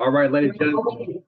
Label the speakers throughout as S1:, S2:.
S1: All right, ladies and gentlemen.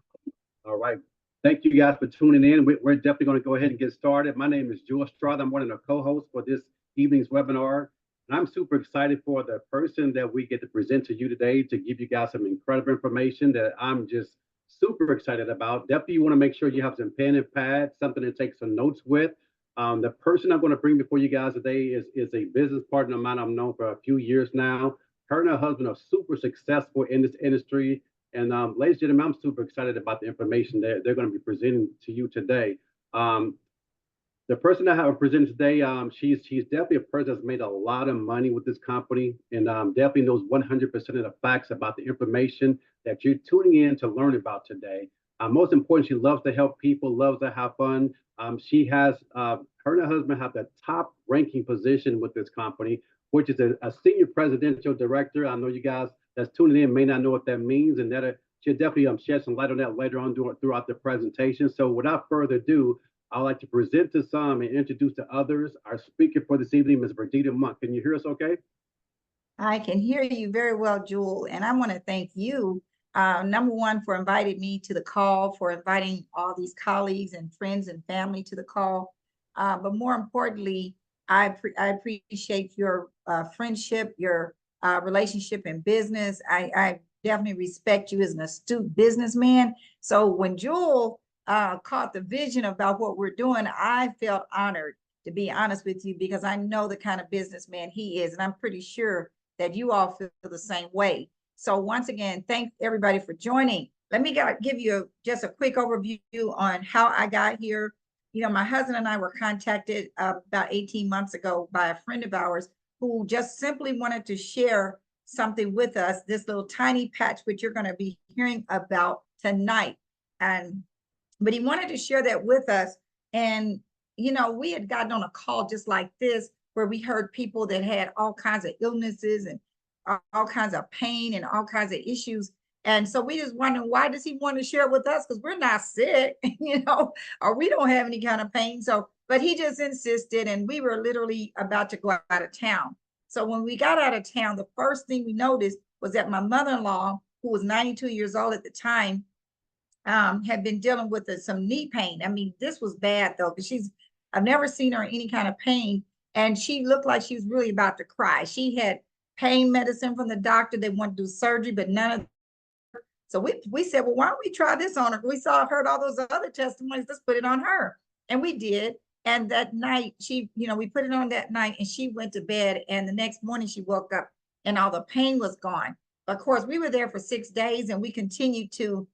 S1: All right. Thank you guys for tuning in. We're definitely going to go ahead and get started. My name is Strother. I'm one of the co-hosts for this evening's webinar. And I'm super excited for the person that we get to present to you today to give you guys some incredible information that I'm just super excited about. Definitely, you want to make sure you have some pen and pad, something to take some notes with. The person I'm going to bring before you guys today is a business partner of mine I've known for a few years now. Her and her husband are super successful in this industry. And ladies and gentlemen, I'm super excited about the information that they're going to be presenting to you today. The person I have presented today, she's definitely a person that's made a lot of money with this company and definitely knows 100% of the facts about the information that you're tuning in to learn about today. Most important, she loves to help people, loves to have fun. She has, her and her husband have the top ranking position with this company, which is a senior presidential director. I know you guys that's tuning in may not know what that means, and that she'll definitely shed some light on that later on throughout the presentation. So without further ado, I'd like to present to some and introduce to others our speaker for this evening, Ms. Verdita Monk. Can you hear us okay?
S2: I can hear you very well, Jewel, and I want to thank you, number one, for inviting me to the call, for inviting all these colleagues and friends and family to the call. But more importantly, I appreciate your friendship, your relationship in business. I definitely respect you as an astute businessman. So when Jewel caught the vision about what we're doing, I felt honored, to be honest with you, because I know the kind of businessman he is, and I'm pretty sure that you all feel the same way. So once again, thank everybody for joining. Let me give you just a quick overview on how I got here. You know, my husband and I were contacted about 18 months ago by a friend of ours who just simply wanted to share something with us, this little tiny patch, which you're going to be hearing about tonight. But he wanted to share that with us. And, you know, we had gotten on a call just like this, where we heard people that had all kinds of illnesses and all kinds of pain and all kinds of issues. And so we just wondering, why does he want to share it with us? Because we're not sick, you know, or we don't have any kind of pain. So, but he just insisted, and we were literally about to go out of town. So when we got out of town, the first thing we noticed was that my mother-in-law, who was 92 years old at the time, had been dealing with some knee pain. I mean, this was bad though, because I've never seen her in any kind of pain. And she looked like she was really about to cry. She had pain medicine from the doctor. They wanted to do surgery, but none of. So we said, well, why don't we try this on her? We heard all those other testimonies. Let's put it on her. And we did. And that night, we put it on that night, and she went to bed. And the next morning she woke up and all the pain was gone. Of course, we were there for 6 days, and we continued to,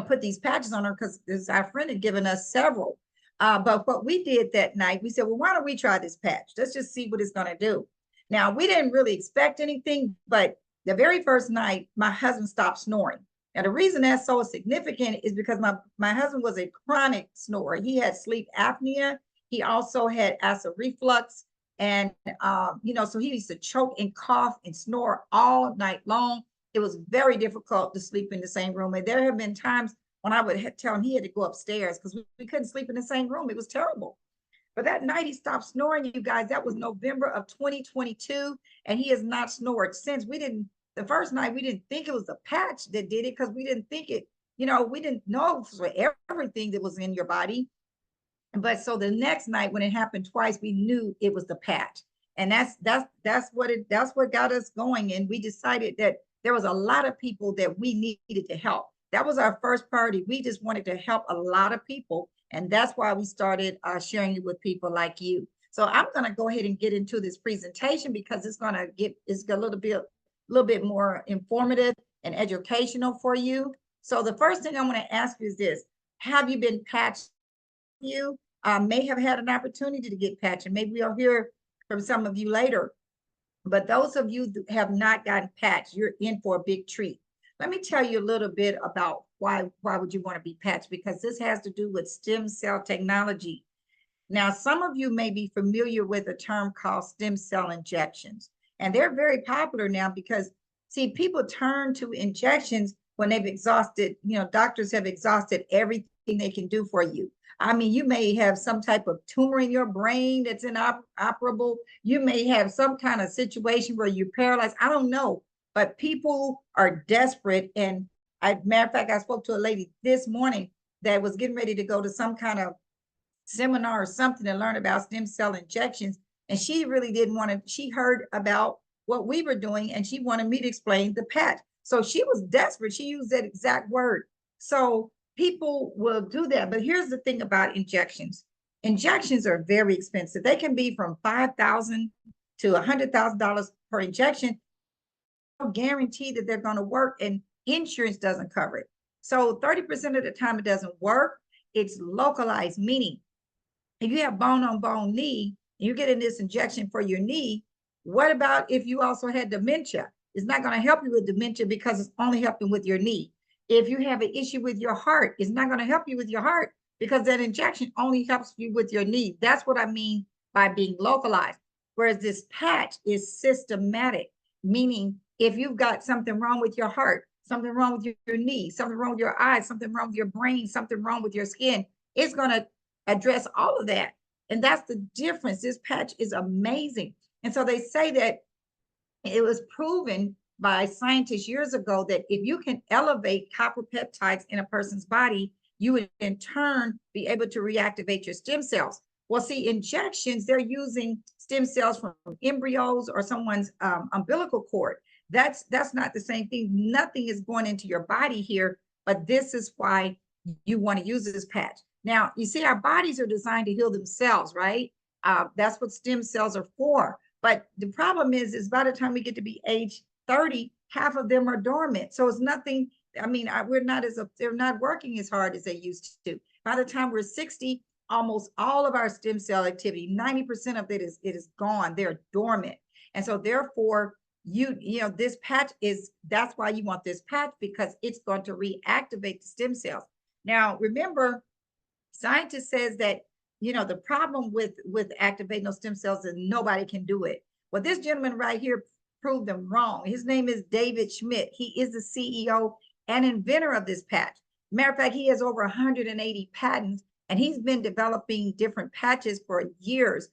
S2: put these patches on her because our friend had given us several. But what we did that night, we said, well, why don't we try this patch? Let's just see what it's going to do. Now, we didn't really expect anything, but the very first night, my husband stopped snoring. Now, the reason that's so significant is because my husband was a chronic snorer. He had sleep apnea. He also had acid reflux. And, so he used to choke and cough and snore all night long. It was very difficult to sleep in the same room. And there have been times when I would tell him he had to go upstairs because we couldn't sleep in the same room. It was terrible. But that night he stopped snoring, you guys. That was November of 2022. And he has not snored since. The first night, we didn't think it was the patch that did it because we didn't think it, we didn't know for everything that was in your body. But so the next night when it happened twice, we knew it was the patch. And that's what got us going. And we decided that there was a lot of people that we needed to help. That was our first priority. We just wanted to help a lot of people. And that's why we started sharing it with people like you. So I'm going to go ahead and get into this presentation because it's a little bit more informative and educational for you. So the first thing I want to ask you is this: have you been patched? You may have had an opportunity to get patched, and maybe I'll hear from some of you later. But those of you that have not gotten patched, you're in for a big treat. Let me tell you a little bit about why would you want to be patched, because this has to do with stem cell technology. Now, some of you may be familiar with a term called stem cell injections, and they're very popular now because, see, people turn to injections when they've exhausted, doctors have exhausted everything they can do for you. I mean, you may have some type of tumor in your brain that's inoperable. You may have some kind of situation where you're paralyzed. I don't know, but people are desperate, and Matter of fact, I spoke to a lady this morning that was getting ready to go to some kind of seminar or something to learn about stem cell injections. And she really didn't want to, she heard about what we were doing and she wanted me to explain the patch. So she was desperate. She used that exact word. So people will do that. But here's the thing about injections. Injections are very expensive. They can be from $5,000 to $100,000 per injection. No guarantee that they're going to work, and insurance doesn't cover it. So 30% of the time it doesn't work. It's localized, meaning if you have bone on bone knee, you're getting this injection for your knee. What about if you also had dementia? It's not going to help you with dementia because it's only helping with your knee. If you have an issue with your heart, it's not going to help you with your heart because that injection only helps you with your knee. That's what I mean by being localized. Whereas this patch is systematic, meaning if you've got something wrong with your heart, something wrong with your knee, something wrong with your eyes, something wrong with your brain, something wrong with your skin, it's going to address all of that. And that's the difference. This patch is amazing. And so they say that it was proven by scientists years ago that if you can elevate copper peptides in a person's body, you would in turn be able to reactivate your stem cells. Well, see, injections, they're using stem cells from embryos or someone's umbilical cord. That's not the same thing. Nothing is going into your body here, but this is why you want to use this patch. Now, you see, our bodies are designed to heal themselves, right? That's what stem cells are for. But the problem is by the time we get to be age 30, half of them are dormant. So it's nothing. I mean, they're not working as hard as they used to. By the time we're 60, almost all of our stem cell activity, 90% of it is gone. They're dormant. And so therefore, this patch that's why you want this patch, because it's going to reactivate the stem cells. Now, remember, scientists says that, the problem with activating those stem cells is nobody can do it. Well, this gentleman right here proved them wrong. His name is David Schmidt. He is the CEO and inventor of this patch. Matter of fact, he has over 180 patents, and he's been developing different patches for years.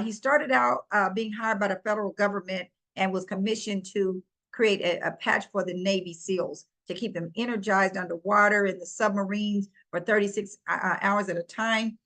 S2: He started out being hired by the federal government and was commissioned to create a patch for the Navy SEALs to keep them energized underwater in the submarines for 36 hours at a time.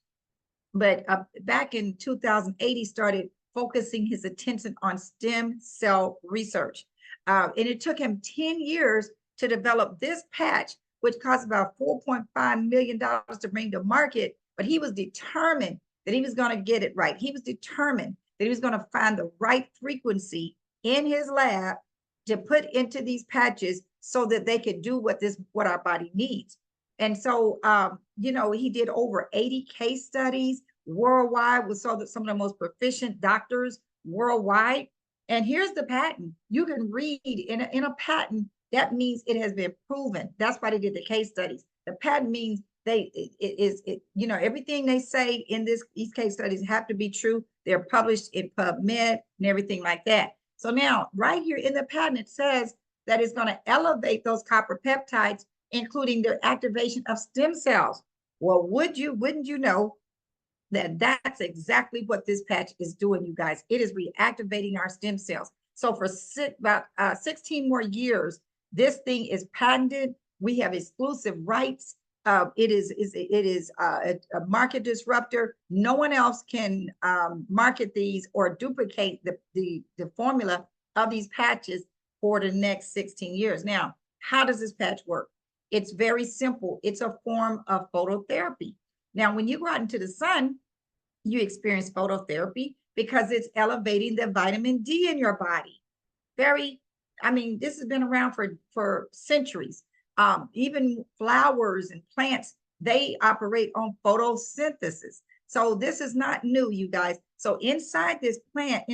S2: But back in 2008, he started focusing his attention on stem cell research. And it took him 10 years to develop this patch, which cost about $4.5 million to bring to market. But he was determined that he was going to get it right. He was determined that he was going to find the right frequency in his lab to put into these patches so that they could do what our body needs. And so, he did over 80 case studies worldwide with some of the most proficient doctors worldwide. And here's the patent. You can read in a patent, that means it has been proven. That's why they did the case studies. The patent means everything they say in these case studies have to be true. They're published in PubMed and everything like that. So now, right here in the patent, it says that it's going to elevate those copper peptides, including the activation of stem cells. Well, wouldn't you know that that's exactly what this patch is doing, you guys? It is reactivating our stem cells. So for about 16 more years, this thing is patented. We have exclusive rights. It is a market disruptor. No one else can market these or duplicate the formula of these patches for the next 16 years. Now, how does this patch work? It's very simple. It's a form of phototherapy. Now, when you go out into the sun, you experience phototherapy because it's elevating the vitamin D in your body. This has been around for centuries. Even flowers and plants, they operate on photosynthesis. So this is not new, you guys. So inside this plant,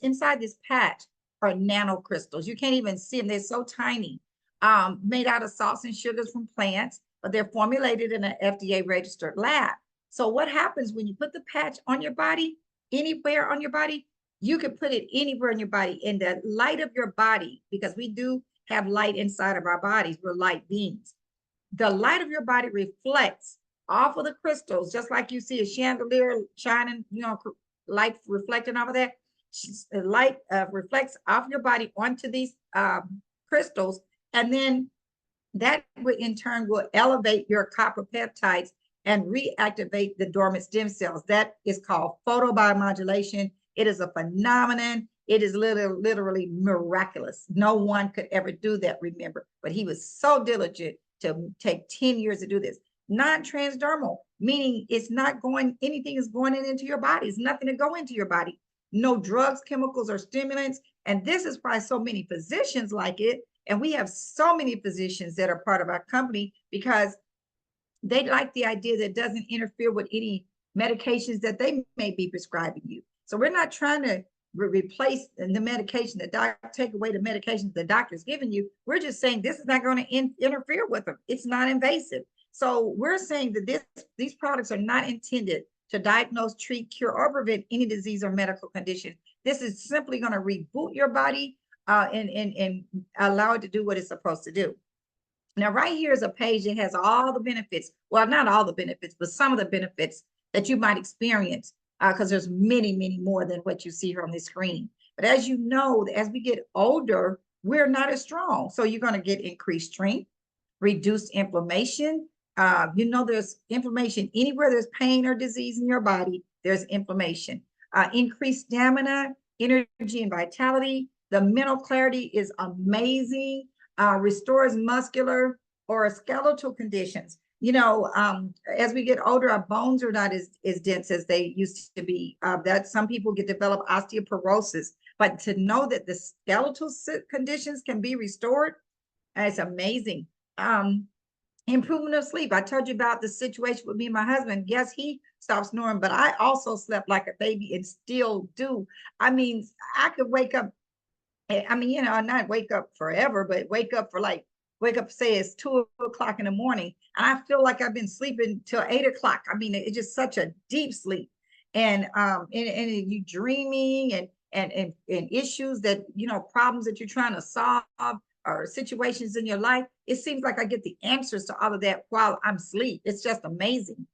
S2: inside this patch are nanocrystals. You can't even see them. They're so tiny, made out of salts and sugars from plants, but they're formulated in an FDA registered lab. So what happens when you put the patch on your body, anywhere on your body, you can put it anywhere in your body, in the light of your body, because we do have light inside of our bodies. We're light beings. The light of your body reflects off of the crystals, just like you see a chandelier shining, light reflecting off of that. Light reflects off your body onto these crystals, and then That would in turn will elevate your copper peptides and reactivate the dormant stem cells. That is called photobiomodulation. It is a phenomenon. It is literally miraculous. No one could ever do that, remember, but he was so diligent to take 10 years to do this. Non-transdermal, meaning it's not going, anything is going into your body. It's nothing to go into your body. No drugs, chemicals, or stimulants. And this is why so many physicians like it. And we have so many physicians that are part of our company because they like the idea that it doesn't interfere with any medications that they may be prescribing you. So we're not trying to replace the medication, take away the medications the doctor's giving you. We're just saying this is not going to interfere with them. It's not invasive. So we're saying that these products are not intended to diagnose, treat, cure, or prevent any disease or medical condition. This is simply going to reboot your body and allow it to do what it's supposed to do. Now, right here is a page that has all the benefits. Well, not all the benefits, but some of the benefits that you might experience because there's many, many more than what you see here on the screen. But as you know, as we get older, we're not as strong. So you're going to get increased strength, reduced inflammation. There's inflammation anywhere there's pain or disease in your body, there's inflammation. Increased stamina, energy, and vitality. The mental clarity is amazing. Restores muscular or skeletal conditions. As we get older, our bones are not as dense as they used to be. That some people develop osteoporosis, but to know that the skeletal conditions can be restored, it's amazing. Improvement of sleep. I told you about the situation with me and my husband. Yes, he stopped snoring, but I also slept like a baby and still do. I mean, I could wake up. Not wake up forever, but wake up, say it's 2 o'clock in the morning. And I feel like I've been sleeping till 8 o'clock. I mean, it's just such a deep sleep. And you dreaming and issues that, problems that you're trying to solve or situations in your life. It seems like I get the answers to all of that while I'm asleep. It's just amazing.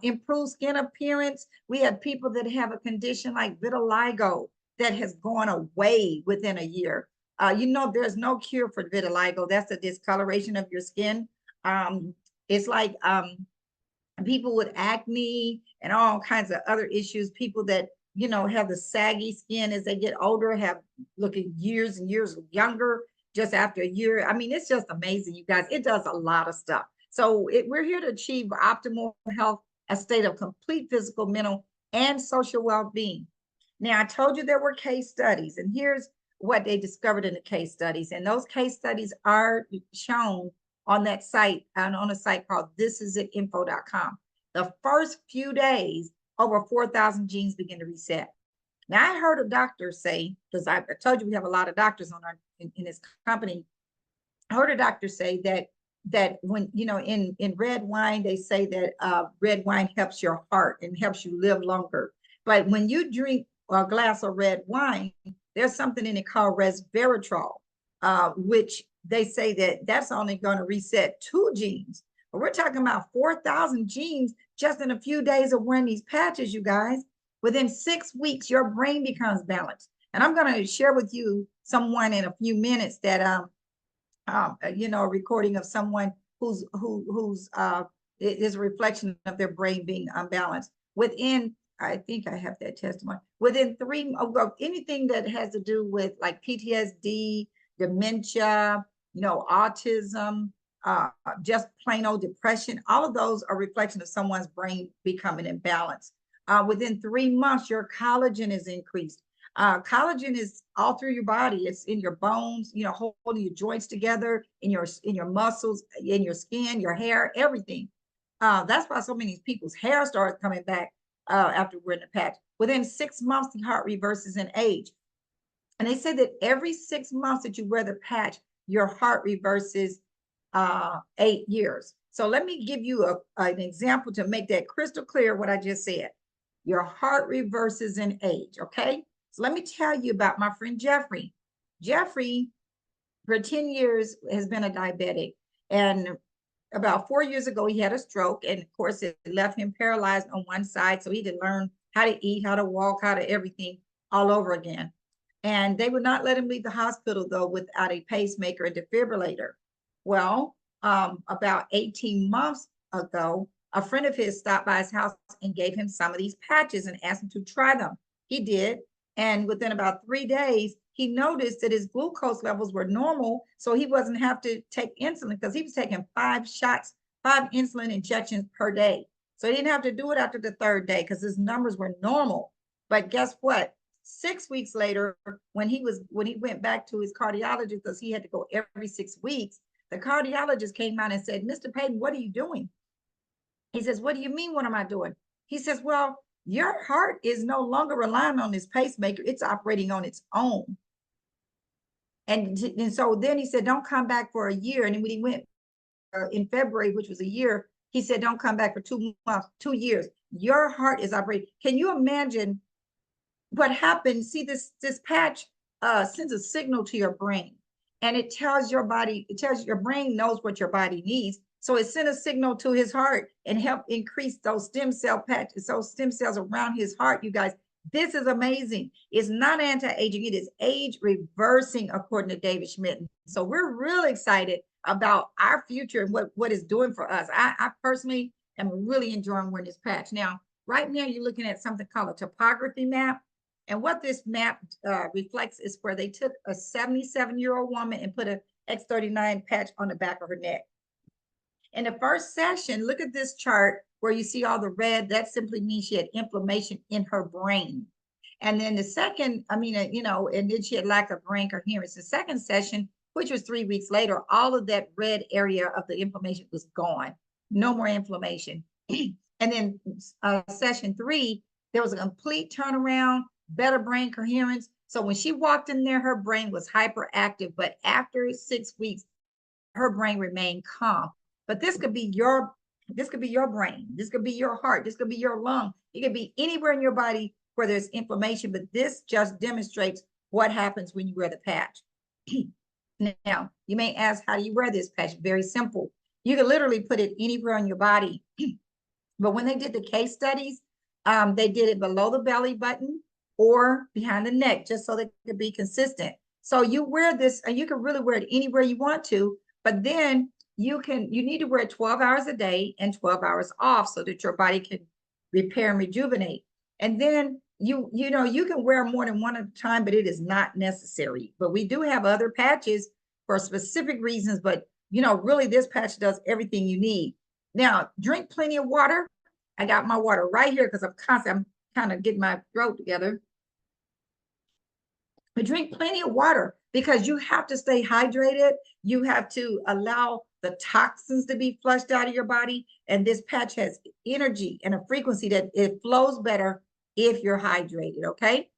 S2: Improved skin appearance. We have people that have a condition like vitiligo that has gone away within a year. There's no cure for vitiligo. That's the discoloration of your skin. It's like people with acne and all kinds of other issues, people that, have the saggy skin as they get older, have looking years and years younger just after a year. I mean, it's just amazing, you guys. It does a lot of stuff. So we're here to achieve optimal health, a state of complete physical, mental, and social well-being. Now, I told you there were case studies, and here's what they discovered in the case studies. And those case studies are shown on that site, on a site called thisisit.info.com. The first few days, over 4,000 genes begin to reset. Now, I heard a doctor say, because I told you we have a lot of doctors in this company. I heard a doctor say that when, in red wine, they say that red wine helps your heart and helps you live longer. But when you drink a glass of red wine, there's something in it called resveratrol, which they say that's only going to reset 2 genes. But we're talking about 4,000 genes just in a few days of wearing these patches, you guys. Within 6 weeks, your brain becomes balanced. And I'm going to share with you someone in a few minutes that, a recording of someone who's is a reflection of their brain being unbalanced. I think I have that testimony. Within 3, anything that has to do with like PTSD, dementia, autism, just plain old depression, all of those are reflection of someone's brain becoming imbalanced. Within 3 months, your collagen is increased. Collagen is all through your body. It's in your bones, holding your joints together, in your muscles, in your skin, your hair, everything. That's why so many people's hair starts coming back after wearing the patch. Within 6 months, the heart reverses in age. And they say that every 6 months that you wear the patch, your heart reverses 8 years. So let me give you an example to make that crystal clear what I just said. Your heart reverses in age, okay? So let me tell you about my friend Jeffrey. Jeffrey, for 10 years, has been a diabetic. And about 4 years ago, he had a stroke. And of course, it left him paralyzed on one side. So he had to learn how to eat, how to walk, how to everything all over again. And they would not let him leave the hospital, though, without a pacemaker and defibrillator. Well, about 18 months ago, a friend of his stopped by his house and gave him some of these patches and asked him to try them. He did. And within about 3 days, he noticed that his glucose levels were normal. So he wasn't have to take insulin because he was taking 5 insulin injections per day. So he didn't have to do it after the third day because his numbers were normal. But guess what? 6 weeks later, when he went back to his cardiologist, because he had to go every 6 weeks, the cardiologist came out and said, Mr. Payton, what are you doing? He says, what do you mean, what am I doing? He says, well, your heart is no longer relying on this pacemaker. It's operating on its own. And so then he said, don't come back for a year. And when he went in February, which was a year, he said, don't come back for 2 months, 2 years. Your heart is operating. Can you imagine what happens? See, this patch sends a signal to your brain, and it tells your body, it tells your brain knows what your body needs. So it sent a signal to his heart and help increase those stem cell patches, those stem cells around his heart. You guys, this is amazing. It's not anti-aging, it is age reversing, according to David Schmidt. So we're really excited about our future and what it's doing for us. I personally am really enjoying wearing this patch. Now, right now you're looking at something called a topography map. And what this map reflects is where they took a 77-year-old woman and put a X39 patch on the back of her neck. In the first session, look at this chart where you see all the red. That simply means she had inflammation in her brain. And then the second, and then she had lack of brain coherence. The second session, which was 3 weeks later, all of that red area of the inflammation was gone. No more inflammation. And then session 3, there was a complete turnaround, better brain coherence. So when she walked in there, her brain was hyperactive, but after 6 weeks, her brain remained calm. But this could be your brain. This could be your heart. This could be your lung. It could be anywhere in your body where there's inflammation, but this just demonstrates what happens when you wear the patch. Now, you may ask, how do you wear this patch? Very simple. You can literally put it anywhere on your body. But when they did the case studies, they did it below the belly button or behind the neck, just so they could be consistent. So you wear this, and you can really wear it anywhere you want to, but then you need to wear it 12 hours a day and 12 hours off so that your body can repair and rejuvenate. And then you can wear more than one at a time, but it is not necessary. But we do have other patches for specific reasons, but really this patch does everything you need. Now, drink plenty of water. I got my water right here because I'm kind of getting my throat together. But drink plenty of water because you have to stay hydrated. You have to allow the toxins to be flushed out of your body. And this patch has energy and a frequency that it flows better if you're hydrated, okay?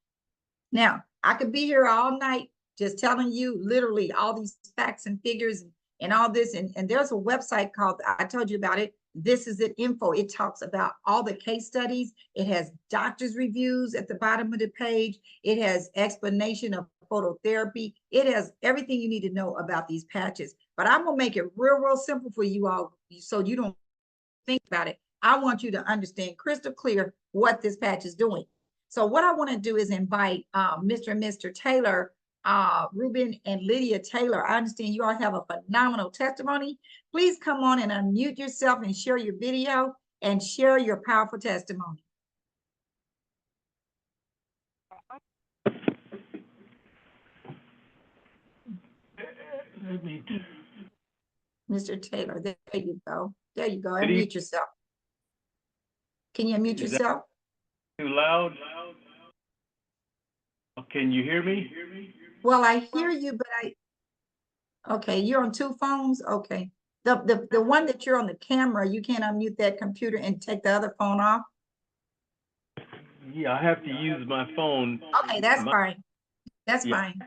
S2: Now, I could be here all night just telling you literally all these facts and figures and all this. And there's a website called, I told you about it, This Is It Info. It talks about all the case studies. It has doctor's reviews at the bottom of the page. It has explanation of phototherapy. It has everything you need to know about these patches. But I'm going to make it real simple for you all so you don't think about it. I want you to understand crystal clear what this patch is doing. So what I want to do is invite Mr. and Mr. Taylor, Ruben and Lydia Taylor. I understand you all have a phenomenal testimony. Please come on and unmute yourself and share your video and share your powerful testimony. Mr. Taylor, there you go. There you go. Unmute yourself. Can you unmute yourself?
S3: Too loud? Can you hear me?
S2: Well, I hear you, but okay, you're on 2 phones? Okay. The one that you're on the camera, you can't unmute that computer and take the other phone off?
S3: Yeah, I have to use my phone.
S2: Okay, that's fine. That's fine.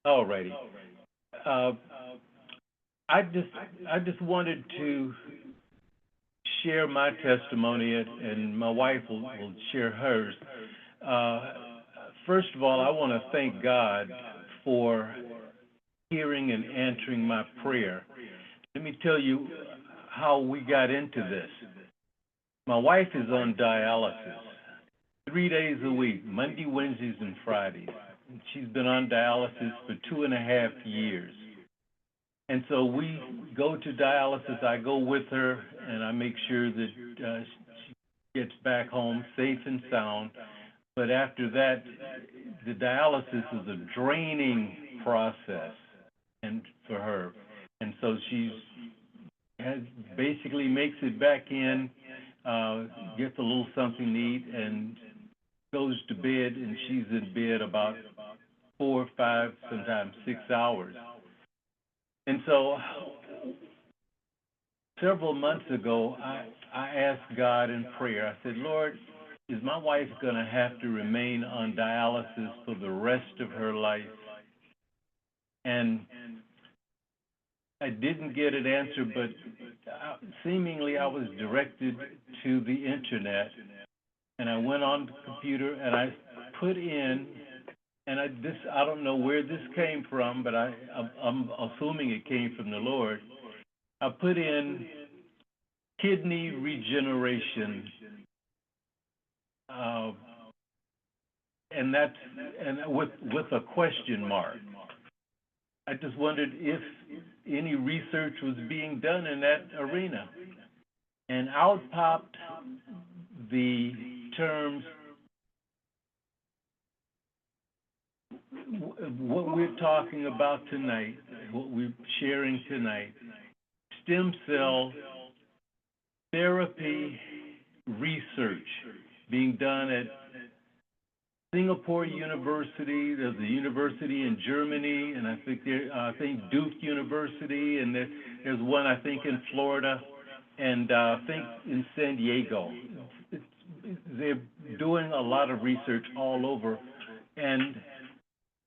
S3: All righty. I just wanted to share my testimony, and my wife will share hers. First of all, I want to thank God for hearing and answering my prayer. Let me tell you how we got into this. My wife is on dialysis 3 days a week, Monday, Wednesdays, and Fridays. She's been on dialysis for 2.5 years. And so we go to dialysis. I go with her, and I make sure that she gets back home safe and sound. But after that, the dialysis is a draining process, and for her, and so basically makes it back in, gets a little something to eat, and goes to bed, and she's in bed about 4, 5, sometimes 6 hours. And so several months ago, I asked God in prayer, I said, Lord, is my wife going to have to remain on dialysis for the rest of her life? And I didn't get an answer, but seemingly I was directed to the internet, and I went on the computer and I put in, and I don't know where this came from, but I'm assuming it came from the Lord. I put in kidney regeneration, and with a question mark. I just wondered if any research was being done in that arena. And out popped the terms, what we're talking about tonight, what we're sharing tonight, stem cell therapy research being done at Singapore University. There's a university in Germany, and I think Duke University, and there's one I think in Florida, and I think in San Diego. They're doing a lot of research all over, and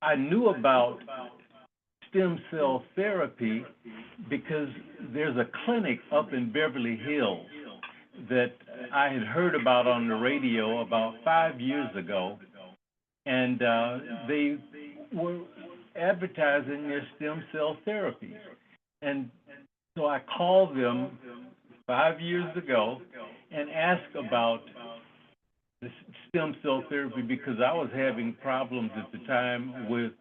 S3: I knew about stem cell therapy because there's a clinic up in Beverly Hills that I had heard about on the radio about 5 years ago. And they were advertising their stem cell therapy. And so I called them 5 years ago and asked about the stem cell therapy because I was having problems at the time with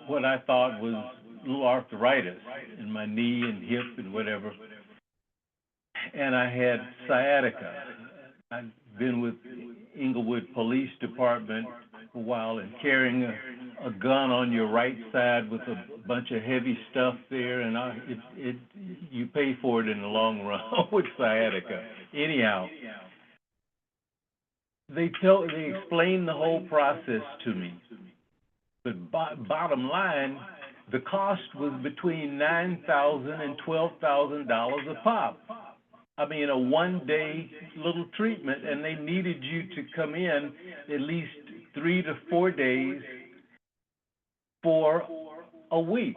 S3: what I thought was a little arthritis in my knee and hip and whatever. And I had sciatica. I'd been with Inglewood Police Department for a while, and carrying a gun on your right side with a bunch of heavy stuff there, and you pay for it in the long run with sciatica. Anyhow, they explained the whole process to me. But bottom line, the cost was between $9,000 and $12,000 a pop. I mean, a one-day little treatment, and they needed you to come in at least 3 to 4 days for a week.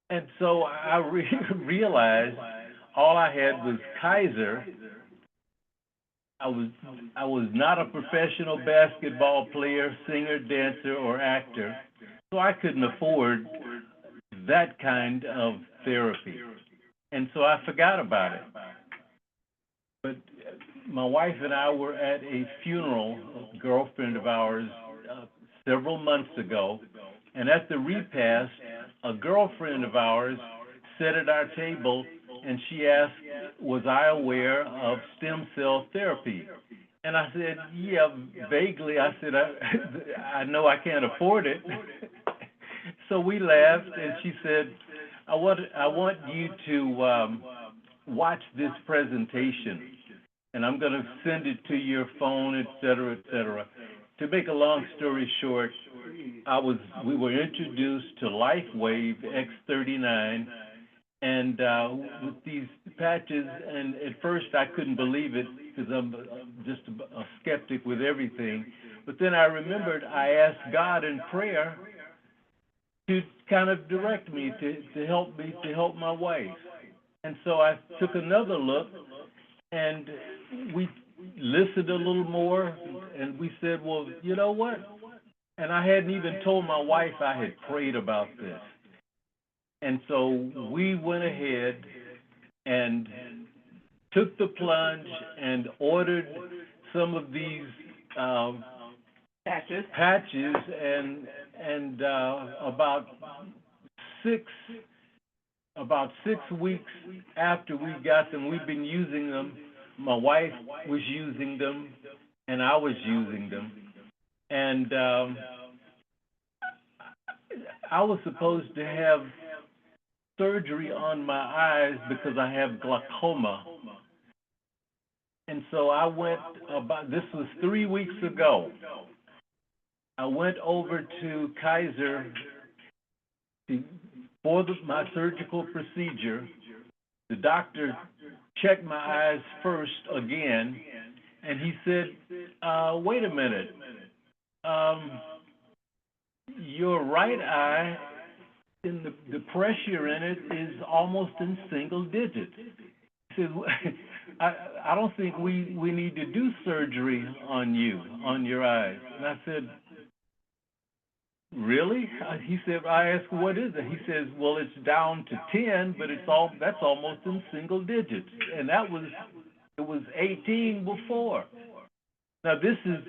S3: And so I realized all I had was Kaiser. I was not a professional basketball player, singer, dancer, or actor, so I couldn't afford that kind of therapy. And so I forgot about it. But my wife and I were at a funeral of a girlfriend of ours several months ago, and at the repast, a girlfriend of ours sat at our table, and she asked, was I aware of stem cell therapy? And I said, yeah, vaguely. I said, I know I can't afford it. So we laughed, and she said, I want you to watch this presentation, and I'm going to send it to your phone, et cetera, et cetera. To make a long story short, we were introduced to LifeWave X39, and with these patches, and at first I couldn't believe it because I'm just a skeptic with everything. But then I remembered I asked God in prayer to kind of direct me, to help my wife. And so I took another look, and we listened a little more, and we said, well, you know what? And I hadn't even told my wife I had prayed about this. And so we went ahead and took the plunge and ordered some of these patches, and about about 6 weeks after we got them, we've been using them. My wife was using them, and I was using them. And I was supposed to have surgery on my eyes because I have glaucoma. And so I went this was 3 weeks ago. I went over to Kaiser for my surgical procedure. The doctor checked my eyes first again, and he said, wait a minute, your right eye, in the pressure in it is almost in single digits. He said, I don't think we need to do surgery on your eyes. And I said, really? He said, I asked, what is it? He says, well, it's down to 10, but that's almost in single digits. And it was 18 before. Now, this is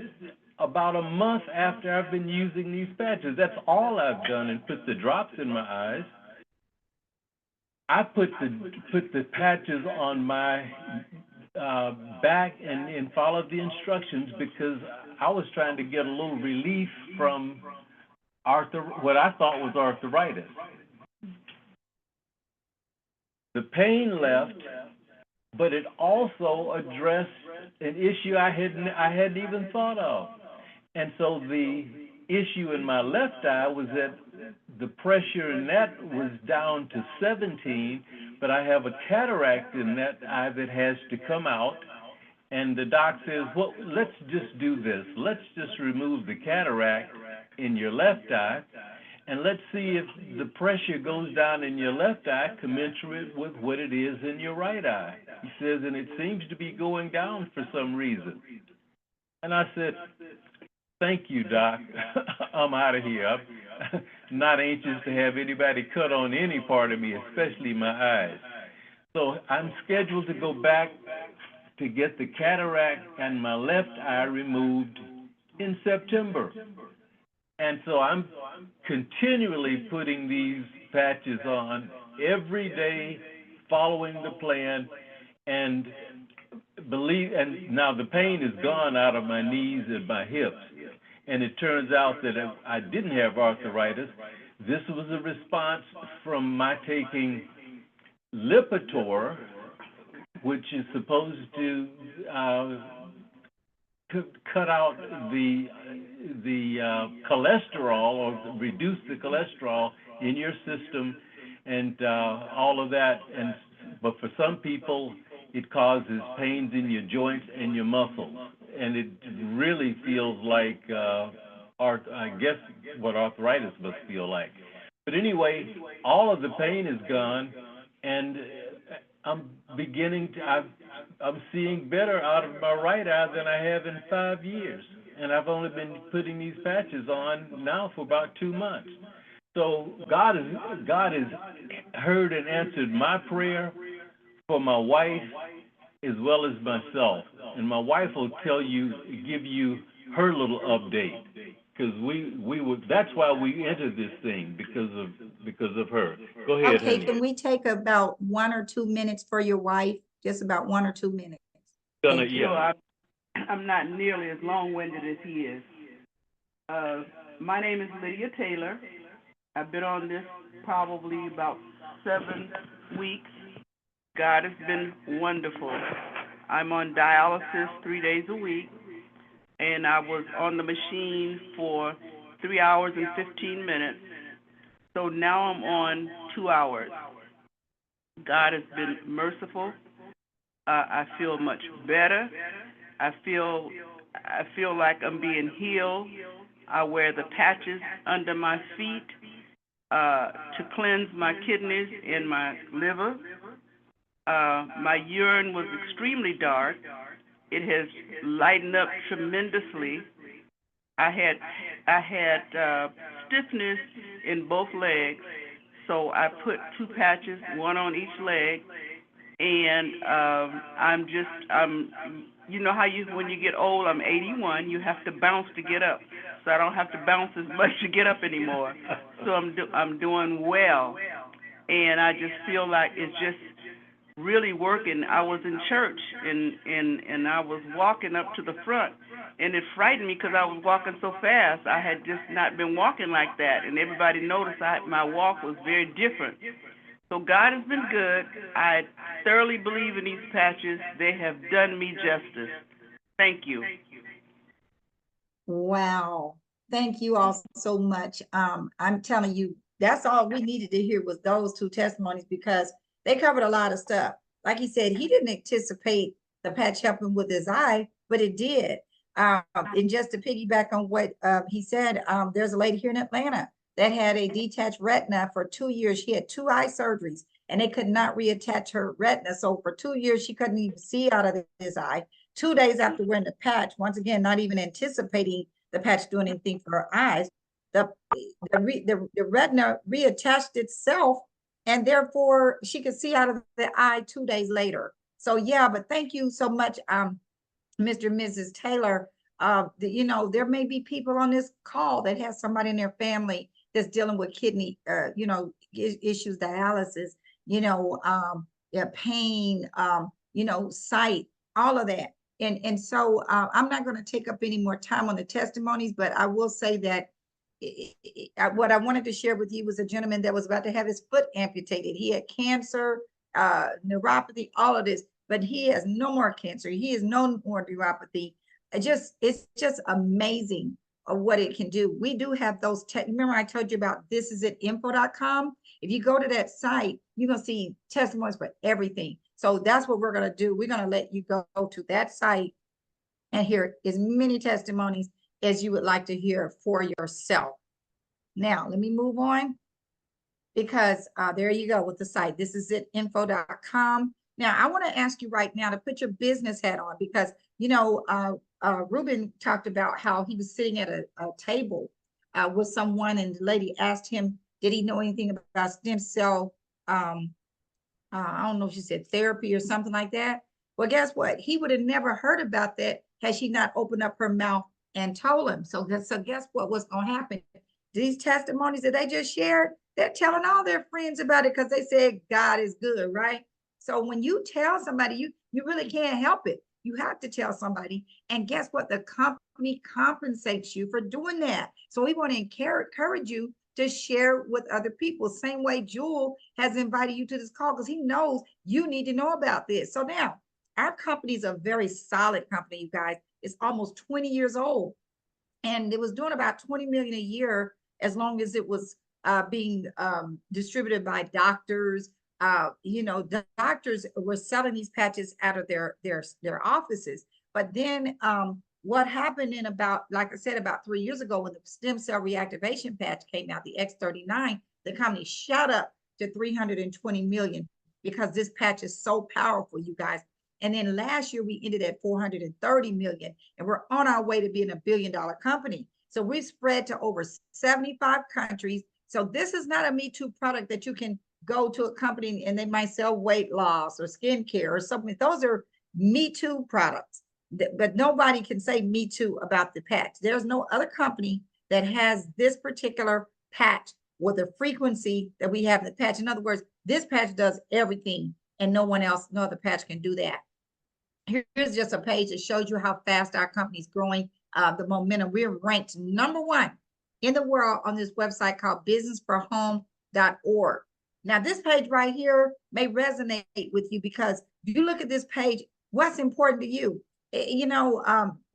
S3: about a month after I've been using these patches. That's all I've done, and put the drops in my eyes. I put the patches on my back and followed the instructions because I was trying to get a little relief from what I thought was arthritis. The pain left, but it also addressed an issue I hadn't even thought of. And so the issue in my left eye was that the pressure in that was down to 17, but I have a cataract in that eye that has to come out. And the doc says, well, let's just do this. Let's just remove the cataract in your left eye, and let's see if the pressure goes down in your left eye commensurate with what it is in your right eye. He says, and it seems to be going down for some reason. And I said, thank you, Doc. I'm out of here. I'm not anxious to have anybody cut on any part of me, especially my eyes. So I'm scheduled to go back to get the cataract and my left eye removed in September. And so I'm continually putting these patches on every day, following the plan, and now the pain is gone out of my knees and my hips. And it turns out that if I didn't have arthritis, this was a response from my taking Lipitor, which is supposed to cut out the cholesterol or reduce the cholesterol in your system and all of that. But for some people, it causes pains in your joints and your muscles. And it really feels like, I guess, what arthritis must feel like. But anyway, all of the pain is gone, and I'm seeing better out of my right eye than I have in 5 years. And I've only been putting these patches on now for about 2 months. So God has heard and answered my prayer for my wife as well as myself. And my wife will give you her little update, because that's why we entered this thing, because of her. Go ahead,
S2: Okay,
S3: honey.
S2: can we take about 1 or 2 minutes for your wife? Just about 1 or 2 minutes. Thank you.
S3: Yeah.
S4: I'm not nearly as long-winded as he is. My name is Lydia Taylor. I've been on this probably about 7 weeks. God has been wonderful. I'm on dialysis 3 days a week, and I was on the machine for 3 hours and 15 minutes. So now I'm on 2 hours. God has been merciful. I feel much better. I feel like I'm being healed. I wear the patches under my feet to cleanse my kidneys and my liver. My urine was extremely dark. It has lightened up tremendously. I had stiffness in both legs, so I put 2 patches, 1 on each leg, and you know how when you get old, I'm 81, you have to bounce to get up. so I don't have to bounce as much to get up anymore. So I'm doing well, and I just feel like it's just really working. I was in church, and I was walking up to the front, and it frightened me because I was walking so fast. I had just not been walking like that, and everybody noticed my walk was very different. So God has been good. I thoroughly believe in these patches. They have done me justice. Thank you.
S2: Wow. Thank you all so much. I'm telling you, that's all we needed to hear was those two testimonies because they covered a lot of stuff. Like he said, he didn't anticipate the patch helping with his eye, but it did. And just to piggyback on what he said, there's a lady here in Atlanta that had a detached retina for 2 years. She had 2 eye surgeries and they could not reattach her retina. So for 2 years, she couldn't even see out of this eye. 2 days after wearing the patch, once again, not even anticipating the patch doing anything for her eyes, the retina reattached itself, and therefore she could see out of the eye 2 days later. So yeah, but thank you so much, Mr. and Mrs. Taylor. You know, there may be people on this call that has somebody in their family that's dealing with kidney, you know, issues, dialysis, you know, yeah, pain, you know, sight, all of that. And so I'm not going to take up any more time on the testimonies, but I will say that what I wanted to share with you was a gentleman that was about to have his foot amputated. He had cancer, neuropathy, all of this, but he has no more cancer. He has no more neuropathy. It's just amazing what it can do. We do have those. Remember I told you about thisisit.info.com? If you go to that site, you're going to see testimonies for everything. So that's what we're going to do. We're going to let you go to that site and hear as many testimonies as you would like to hear for yourself. Now, let me move on because there you go with the site. Thisisit.info.com. Now, I want to ask you right now to put your business hat on because, you know, Ruben talked about how he was sitting at a table with someone and the lady asked him, did he know anything about stem cell I don't know if she said therapy or something like that. Well, guess what? He would have never heard about that had she not opened up her mouth and told him. So guess what was going to happen? These testimonies that they just shared, they're telling all their friends about it because they said God is good, right? So when you tell somebody, you really can't help it. You have to tell somebody. And guess what? The company compensates you for doing that. So we want to encourage you to share with other people. Same way Jewel has invited you to this call because he knows you need to know about this. So now our company is a very solid company, you guys. It's almost 20 years old. And it was doing about 20 million a year as long as it was being distributed by doctors. You know, the doctors were selling these patches out of their offices. But then what happened in about, like I said, about 3 years ago when the stem cell reactivation patch came out, the X39, the company shot up to 320 million because this patch is so powerful, you guys. And then last year we ended at 430 million and we're on our way to being $1 billion company. So we've spread to over 75 countries. So this is not a Me Too product that you can go to a company and they might sell weight loss or skincare or something. Those are Me Too products. But nobody can say Me Too about the patch. There's no other company that has this particular patch with the frequency that we have in the patch. In other words, this patch does everything and no one else, no other patch can do that. Here's just a page that shows you how fast our company is growing, the momentum. We're ranked #1 in the world on this website called businessforhome.org. Now, this page right here may resonate with you because if you look at this page, what's important to you? You know,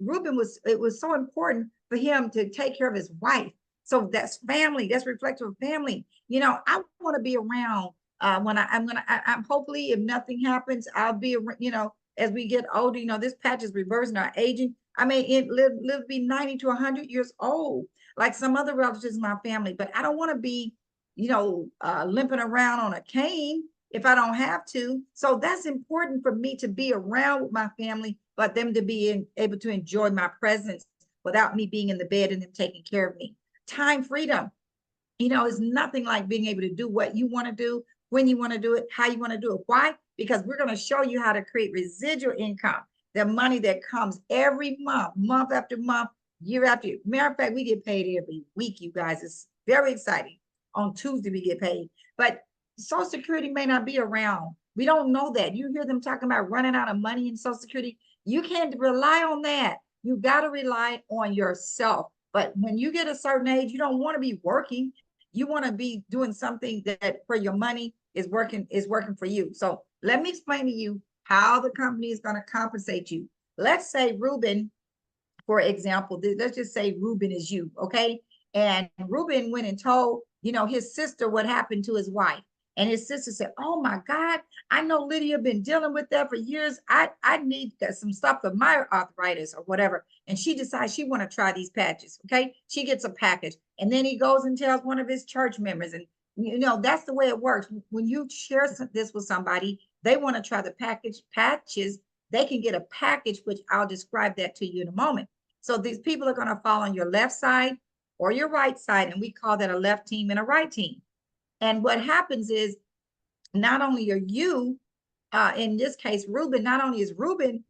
S2: Ruben it was so important for him to take care of his wife. So that's family, that's reflective of family. You know, I want to be around when I'm hopefully if nothing happens, I'll be, you know, as we get older, you know, this patch is reversing our aging. I may live to be 90 to 100 years old, like some other relatives in my family, but I don't want to be, you know, limping around on a cane if I don't have to. So that's important for me to be around with my family, but them to be able to enjoy my presence without me being in the bed and them taking care of me. Time freedom, you know, is nothing like being able to do what you want to do, when you want to do it, how you want to do it. Why? Because we're going to show you how to create residual income, the money that comes every month, month after month, year after year. Matter of fact, we get paid every week, you guys. It's very exciting. On Tuesday, we get paid. But Social Security may not be around. We don't know that. You hear them talking about running out of money in Social Security. You can't rely on that. You got to rely on yourself. But when you get a certain age, you don't want to be working. You want to be doing something that for your money is working for you. So let me explain to you how the company is going to compensate you. Let's say Ruben, for example, let's just say Ruben is you, okay? And Ruben went and told, his sister what happened to his wife. And his sister said, oh my God, I know Lydia been dealing with that for years. I need some stuff for my arthritis or whatever. And she decides she want to try these patches, okay? She gets a package. And then he goes and tells one of his church members. And, that's the way it works. When you share this with somebody, they want to try the patches. They can get a package, which I'll describe that to you in a moment. So these people are going to fall on your left side or your right side. And we call that a left team and a right team. And what happens is not only are you, in this case, Ruben, not only is Ruben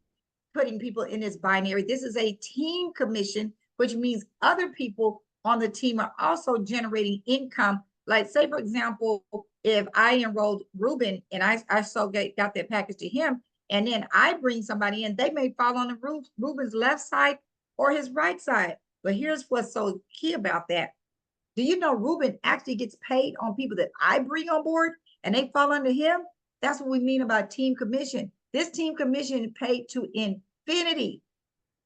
S2: putting people in this binary, this is a team commission, which means other people on the team are also generating income. Like say, for example, if I enrolled Ruben and I got that package to him, and then I bring somebody in, they may fall on the Ruben's left side or his right side. But here's what's so key about that. Do you know Ruben actually gets paid on people that I bring on board and they fall under him? That's what we mean about team commission. This team commission is paid to infinity.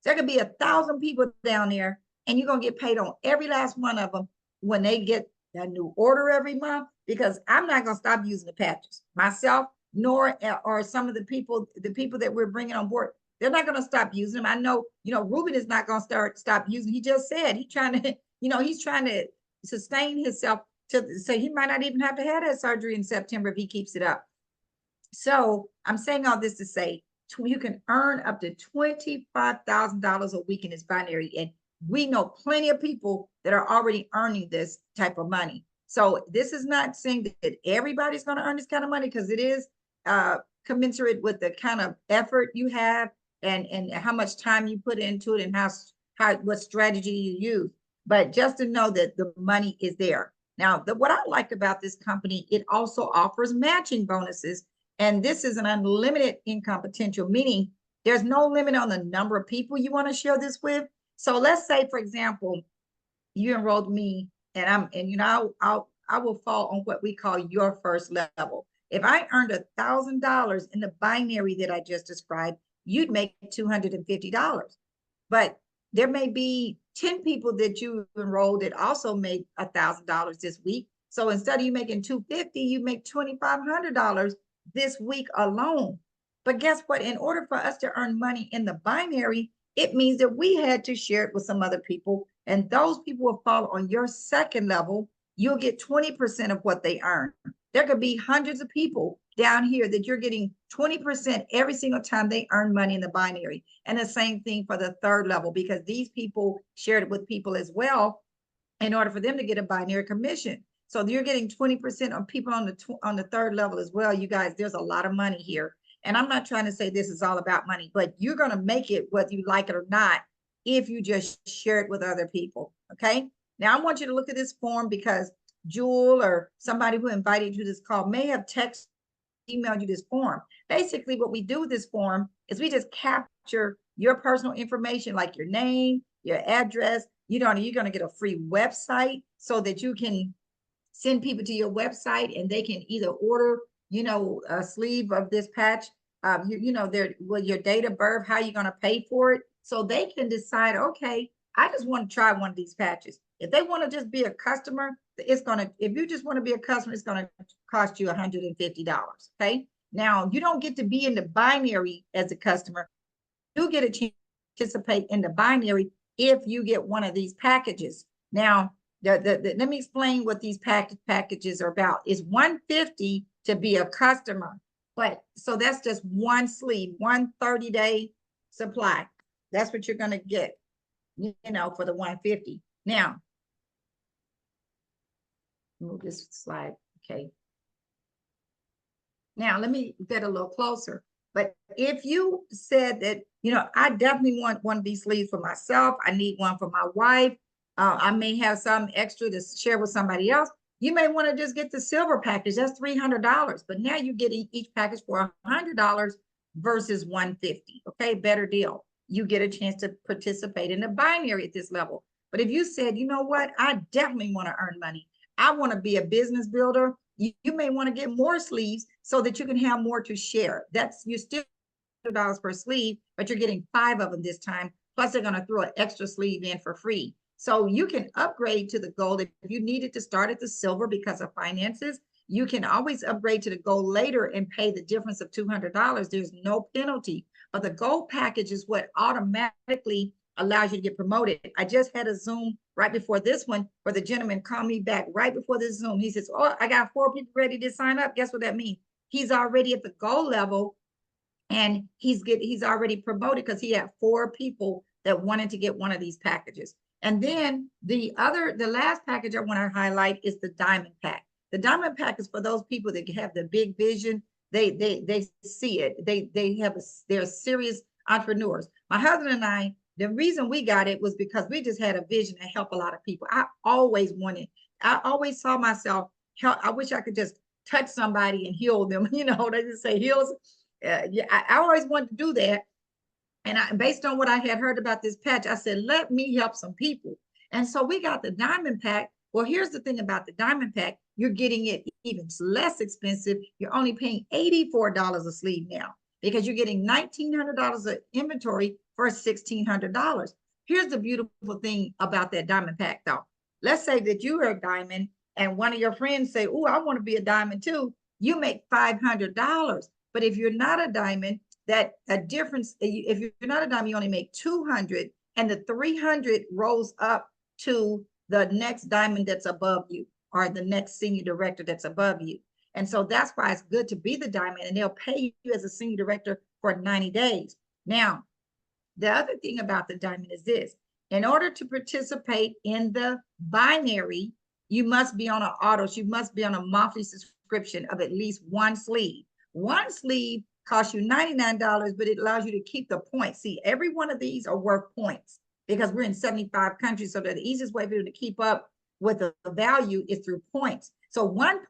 S2: There could be 1,000 people down there and you're going to get paid on every last one of them when they get that new order every month, because I'm not going to stop using the patches myself, nor or some of the people that we're bringing on board. They're not going to stop using them. I know, Ruben is not going to stop using. He just said he's trying to sustain himself so he might not even have to have that surgery in September if he keeps it up. So I'm saying all this to say you can earn up to $25,000 a week in this binary. And we know plenty of people that are already earning this type of money. So this is not saying that everybody's going to earn this kind of money, because it is commensurate with the kind of effort you have and how much time you put into it and what strategy you use. But just to know that the money is there. Now, what I like about this company, it also offers matching bonuses. And this is an unlimited income potential, meaning there's no limit on the number of people you want to share this with. So let's say, for example, you enrolled me and I will fall on what we call your first level. If I earned $1,000 in the binary that I just described, you'd make $250. But there may be 10 people that you enrolled that also made $1,000 this week. So instead of you making $250, you make $2,500 this week alone. But guess what? In order for us to earn money in the binary, it means that we had to share it with some other people. And those people will fall on your second level. You'll get 20% of what they earn. There could be hundreds of people down here that you're getting 20% every single time they earn money in the binary. And the same thing for the third level, because these people shared it with people as well in order for them to get a binary commission. So you're getting 20% on people on the third level as well. You guys, there's a lot of money here. And I'm not trying to say this is all about money, but you're going to make it whether you like it or not if you just share it with other people. Okay. Now I want you to look at this form, because Jewel or somebody who invited you to this call may have emailed you this form. Basically, what we do with this form is we just capture your personal information, like your name, your address. You're going to get a free website so that you can send people to your website and they can either order, a sleeve of this patch, your date of birth, how you're going to pay for it. So they can decide, okay, I just want to try one of these patches. If they want to just be a customer, if you just want to be a customer, it's going to cost you $150. Okay. Now you don't get to be in the binary as a customer. You get a chance to participate in the binary if you get one of these packages. Now, let me explain what these packages are about. It's $150 to be a customer, but so that's just one sleeve, 30-day supply. That's what you're going to get, for the $150. Now, move this slide. Okay. Now let me get a little closer. But if you said that, you know, I definitely want one of these sleeves for myself, I need one for my wife, I may have some extra to share with somebody else, you may want to just get the silver package. That's $300. But now you're getting each package for $100 versus $150. Okay, better deal. You get a chance to participate in the binary at this level. But if you said, you know what, I definitely want to earn money, I want to be a business builder, you may want to get more sleeves so that you can have more to share. That's, you still $100 per sleeve, but you're getting 5 of them this time. Plus, they're going to throw an extra sleeve in for free. So you can upgrade to the gold. If you needed to start at the silver because of finances, you can always upgrade to the gold later and pay the difference of $200. There's no penalty. But the gold package is what automatically allows you to get promoted. I just had a Zoom right before this one where the gentleman called me back right before this Zoom. He says, oh, I got 4 people ready to sign up. Guess what that means? He's already at the gold level and he's already promoted because he had 4 people that wanted to get one of these packages. And then the last package I want to highlight is the diamond pack. The diamond pack is for those people that have the big vision. They see it. They're serious entrepreneurs. My husband and I, the reason we got it was because we just had a vision to help a lot of people. I always saw myself help. I wish I could just touch somebody and heal them. You know, they just say heals. Yeah, I always wanted to do that. And based on what I had heard about this patch, I said, let me help some people. And so we got the diamond pack. Well, here's the thing about the diamond pack. You're getting it even less expensive. You're only paying $84 a sleeve now because you're getting $1,900 of inventory for $1,600. Here's the beautiful thing about that diamond pack, though. Let's say that you are a diamond and one of your friends say, oh, I want to be a diamond too. You make $500. But if you're not a diamond, that a difference, if you're not a diamond, you only make $200, and the $300 rolls up to the next diamond that's above you or the next senior director that's above you. And so that's why it's good to be the diamond, and they'll pay you as a senior director for 90 days. Now, the other thing about the diamond is this: in order to participate in the binary, you must be on an auto, you must be on a monthly subscription of at least 1 sleeve. 1 sleeve costs you $99, but it allows you to keep the points. See, every one of these are worth points because we're in 75 countries. So the easiest way for you to keep up with the value is through points. So 1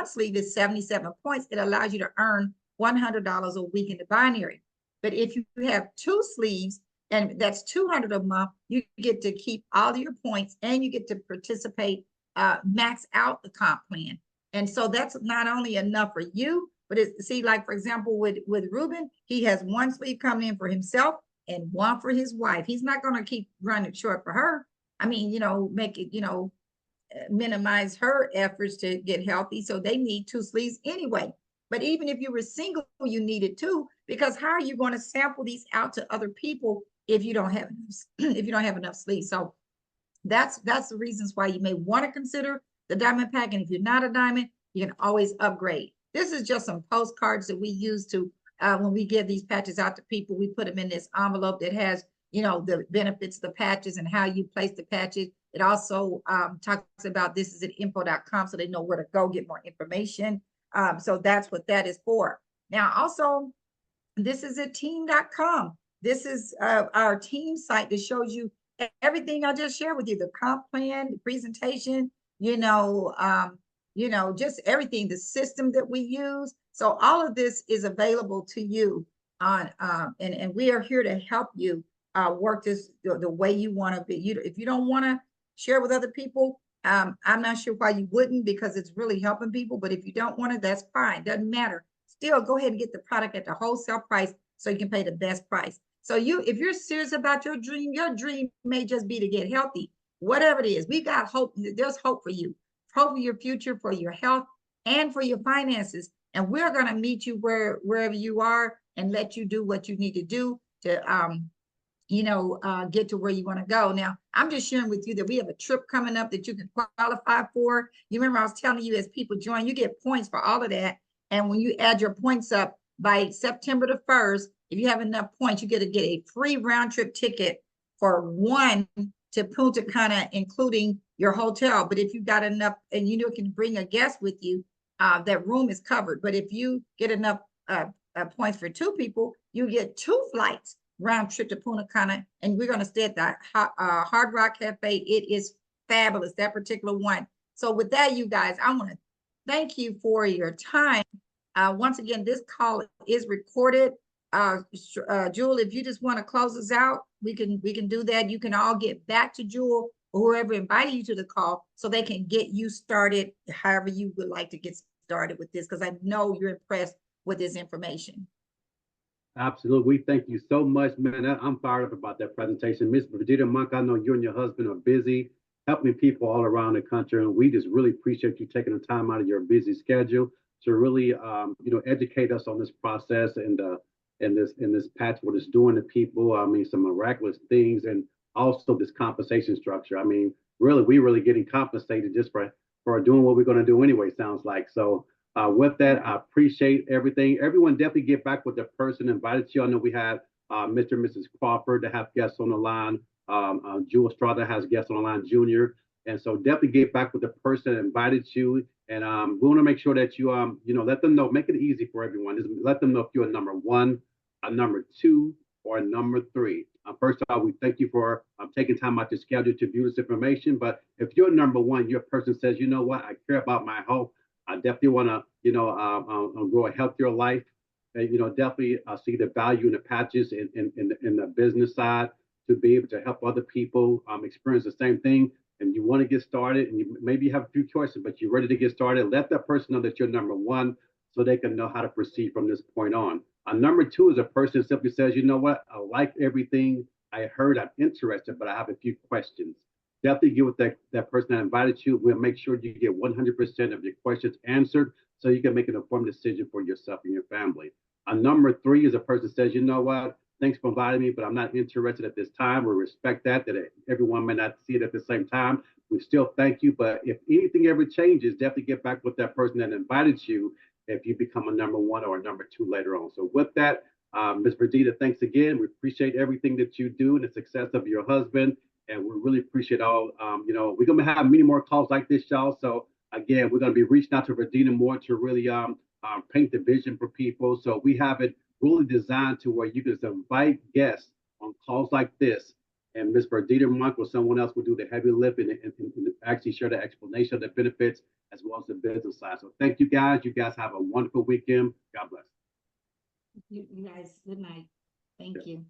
S2: sleeve is 77 points. It allows you to earn $100 a week in the binary. But if you have 2 sleeves, and that's $200 a month, you get to keep all your points and you get to participate, max out the comp plan. And so that's not only enough for you, but see, like, for example, with Ruben, he has 1 sleeve coming in for himself and 1 for his wife. He's not going to keep running short for her. I mean, you know, make it, you know, minimize her efforts to get healthy. So they need 2 sleeves anyway. But even if you were single, you needed 2, because how are you going to sample these out to other people if you don't have enough sleeves? So that's the reasons why you may want to consider the diamond pack. And if you're not a diamond, you can always upgrade. This is just some postcards that we use to, when we give these patches out to people, we put them in this envelope that has, you know, the benefits of the patches and how you place the patches. It also talks about this is at info.com so they know where to go get more information. So that's what that is for. Now, also, this is at team.com. This is our team site that shows you everything I just shared with you, the comp plan, the presentation, just everything, the system that we use. So all of this is available to you on, and we are here to help you work this the way you want to be. If you don't want to share with other people, I'm not sure why you wouldn't, because it's really helping people. But if you don't want it, that's fine. Doesn't matter. Still, go ahead and get the product at the wholesale price so you can pay the best price. So if you're serious about your dream may just be to get healthy. Whatever it is, we got hope. There's hope for you. Hope for your future, for your health, and for your finances. And we're going to meet you wherever you are and let you do what you need to do to get to where you want to go. Now, I'm just sharing with you that we have a trip coming up that you can qualify for. You remember I was telling you, as people join, you get points for all of that. And when you add your points up by September the 1st, if you have enough points, you get a free round trip ticket for 1 to Punta Cana, including your hotel. But if you got enough, and you can bring a guest with you, that room is covered. But if you get enough points for two people, you get 2 flights round trip to Punta Cana, and we're gonna stay at the Hard Rock Cafe. It is fabulous, that particular one. So with that, you guys, I want to thank you for your time. Once again, this call is recorded. Jewel, if you just want to close us out, we can do that. You can all get back to Jewel or whoever invited you to the call so they can get you started however you would like to get started with this, because I know you're impressed with this information.
S1: Absolutely. We thank you so much, man. I'm fired up about that presentation. Miss Virginia Monk, I know you and your husband are busy helping people all around the country, and we just really appreciate you taking the time out of your busy schedule to really, educate us on this process and this patch, what it's doing to people. I mean, some miraculous things, and also this compensation structure. I mean, really, we really getting compensated just for doing what we're going to do anyway. Sounds like so. With that, I appreciate everything. Everyone definitely get back with the person invited you. I know we had Mr. and Mrs. Crawford to have guests on the line. Jewel Strother has guests on the line, Junior. And so definitely get back with the person that invited you. And we want to make sure that you, let them know, make it easy for everyone. Just let them know if you're a number 1, a number 2, or a number 3. First of all, we thank you for taking time out your schedule to view this information. But if you're number 1, your person says, you know what, I care about my health. I definitely want to, grow a healthier life, and definitely see the value in the patches in the business side to be able to help other people experience the same thing. And you want to get started, and you maybe have a few choices, but you're ready to get started. Let that person know that you're number 1, so they can know how to proceed from this point on. Number 2 is a person who simply says, you know what, I like everything I heard, I'm interested, but I have a few questions. Definitely get with that person that invited you. We'll make sure you get 100% of your questions answered so you can make an informed decision for yourself and your family. Number 3 is a person that says, you know what, thanks for inviting me, but I'm not interested at this time. We respect that everyone may not see it at the same time. We still thank you, but if anything ever changes, definitely get back with that person that invited you if you become a number 1 or a number 2 later on. So with that, Ms. Verdita, thanks again. We appreciate everything that you do and the success of your husband. And we really appreciate all, we're going to have many more calls like this, y'all. So again, we're going to be reaching out to Verdina more to really paint the vision for people. So we have it really designed to where you can invite guests on calls like this. And Ms. Verdita Monk or someone else will do the heavy lift and actually share the explanation of the benefits as well as the business side. So thank you guys. You guys have a wonderful weekend. God bless.
S2: You guys, good night. Thank you.